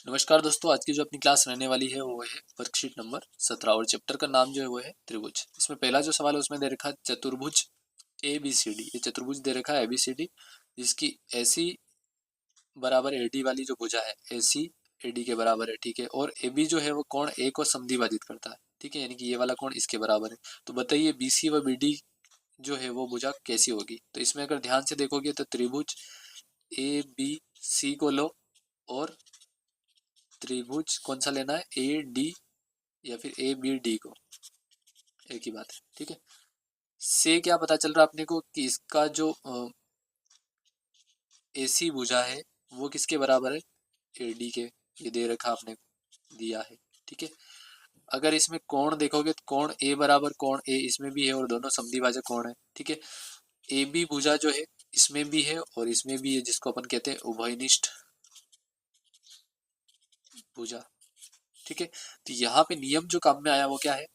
नमस्कार दोस्तों, आज की जो अपनी क्लास रहने वाली है वो है वर्कशीट नंबर 17 और चैप्टर का नाम जो है वो है त्रिभुज। इसमें पहला जो सवाल है उसमें दे रखा है चतुर्भुज ए बी सी डी। ये चतुर्भुज दे रखा है ए बी सी डी, जिसकी एसी बराबर एडी वाली जो भुजा है एसी एडी के बराबर है। ठीक है, और ए बी जो है वो कोण ए को समद्विभाजित करता है। ठीक है, यानी कि ये वाला कोण इसके बराबर है। तो बताइए बी सी व बी डी जो है वो भुजा कैसी होगी। तो इसमें अगर ध्यान से देखोगे तो त्रिभुज ए बी सी को लो और त्रिभुज कौन सा लेना है, ए डी या फिर ए बी डी को, एक ही बात है। ठीक है, से क्या पता चल रहा है अपने को कि इसका जो एसी भुजा है वो किसके बराबर है, ए डी के। ये दे रखा आपने को दिया है। ठीक है, अगर इसमें कोण देखोगे तो कोण ए बराबर कोण ए इसमें भी है और दोनों समद्विभाजक कोण है। ठीक है, ए बी भुजा जो है इसमें भी है और इसमें भी है, जिसको अपन कहते हैं उभयनिष्ठ भुजा। ठीक है, तो यहाँ पे नियम जो काम में आया वो क्या है,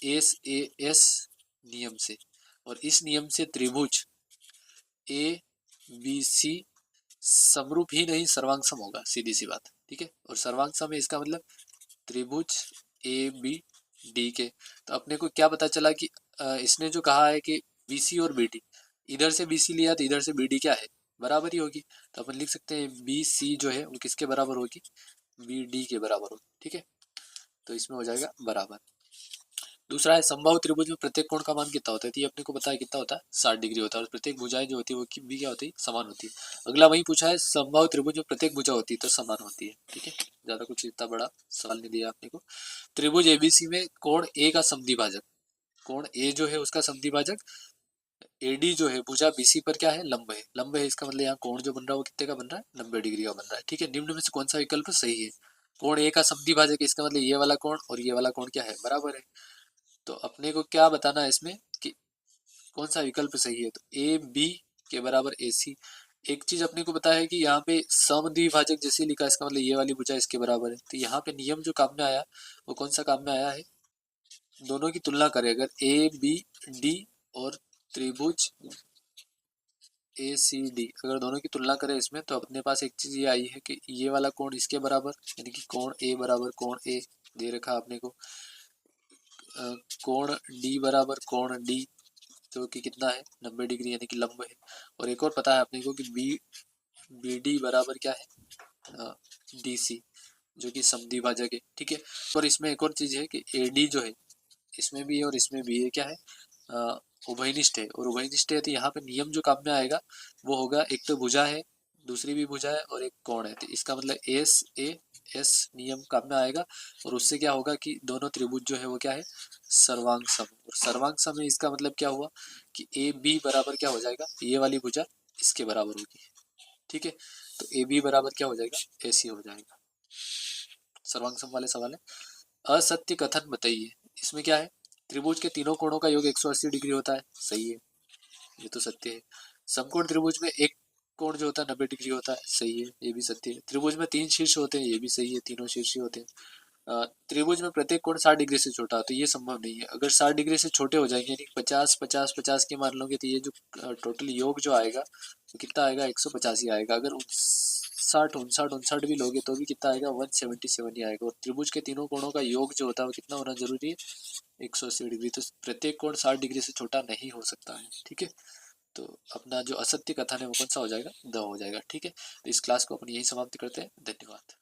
एस ए एस नियम से। और इस नियम से त्रिभुज ए बी सी समरूप ही नहीं सर्वांग सम होगा, सीधी सी बात। ठीक है, और सर्वांग सम है इसका मतलब त्रिभुज ए बी डी के। तो अपने को क्या पता चला कि इसने जो कहा है कि बी सी और बी डी, इधर से बी सी लिया तो इधर से बी डी क्या है, बराबर ही होगी। तो अपन लिख सकते हैं बी सी जो है वो किसके बराबर होगी, बी डी के बराबर होगी। ठीक है, तो इसमें हो जाएगा बराबर। दूसरा है समबाहु त्रिभुज में प्रत्येक कोण का मान कितना होता है। तो ये अपने को पता है कितना होता है, 60 डिग्री होता है। और प्रत्येक भुजाएं जो होती है वो भी क्या होती है, समान होती है। अगला वही पूछा है समबाहु त्रिभुज में प्रत्येक भुजा होती है तो समान होती है। ठीक है, ज्यादा कुछ इतना बड़ा सवाल नहीं दिया आपने को। त्रिभुज एबीसी में कोण ए का समद्विभाजक, कोण ए जो है उसका समद्विभाजक एडी जो है भुजा बीसी पर क्या है, लंब है। लंब है इसका मतलब यहाँ कोण जो बन रहा है वो कितने का बन रहा है, 90 डिग्री का बन रहा है। ठीक है, निम्न में से कौन सा विकल्प सही है, कोण ए का समद्विभाजक इसका मतलब ये वाला कोण और ये वाला कोण क्या है, बराबर है। तो अपने को क्या बताना है इसमें कि कौन सा विकल्प सही है। तो ए बी के बराबर ए सी। एक चीज अपने को पता है कि यहाँ पे समद्विभाजक जैसे लिखा है इसका मतलब ये वाली भुजा इसके बराबर है। तो यहाँ पे नियम जो काम में आया वो कौन सा काम में आया है, दोनों की तुलना करें अगर ए बी डी और त्रिभुज ए सी डी, अगर दोनों की तुलना करें इसमें तो अपने पास एक चीज ये आई है कि ये वाला कोण इसके बराबर, यानी कि कोण ए बराबर कोण ए दे रखा अपने को। कोण डी बराबर कोण डी जो कि कितना है, 90 डिग्री यानी कि लंब है। और एक और पता है अपने को कि बी बी डी बराबर क्या है, डी सी जो कि समद्विभाजक है। ठीक है, और इसमें एक और चीज है कि ए डी जो है इसमें भी है और इसमें भी है, क्या है, उभयनिष्ठ है। और उभयनिष्ठ है तो यहाँ पे नियम जो काम में आएगा वो होगा, एक तो भुजा है, दूसरी भी भुजा है और एक कोण है। तो इसका मतलब एस ए एस नियम काम में आएगा। और उससे क्या होगा कि दोनों त्रिभुज जो है वो क्या है, सर्वांग सम। और सर्वांग सम है इसका मतलब क्या हुआ कि ए बी बराबर क्या हो जाएगा, ये वाली भुजा इसके बराबर होगी। ठीक है, तो ए बी बराबर क्या हो जाएगा, ए सी हो जाएगा। सर्वांग सम वाले सवाल है। असत्य कथन बताइए। इसमें क्या है, त्रिभुज के तीनों कोणों का योग 180 डिग्री होता है, सही है, ये तो सत्य है। समकोण त्रिभुज में एक कोण जो होता है 90 डिग्री होता है, सही है, ये भी सत्य है। त्रिभुज में 3 शीर्ष होते हैं, ये भी सही है, तीनों शीर्ष होते हैं। त्रिभुज में प्रत्येक कोण 60 डिग्री से छोटा होता है, ये संभव नहीं है। अगर 60 डिग्री से छोटे हो जाएंगे यानी 50 50 50 के मान लोगे तो ये जो टोटल योग जो आएगा तो कितना आएगा, 185 ही आएगा। अगर 60 59 59 भी लोगे तो भी कितना आएगा, 177 ही आएगा। और त्रिभुज के तीनों कोणों का योग जो होता है वो कितना होना जरूरी है, 180 डिग्री। तो प्रत्येक कोण 60 डिग्री से छोटा नहीं हो सकता है। ठीक है, तो अपना जो असत्य कथन है वो कौन सा हो जाएगा, द हो जाएगा। ठीक है, तो इस क्लास को अपन यही समाप्त करते हैं। धन्यवाद।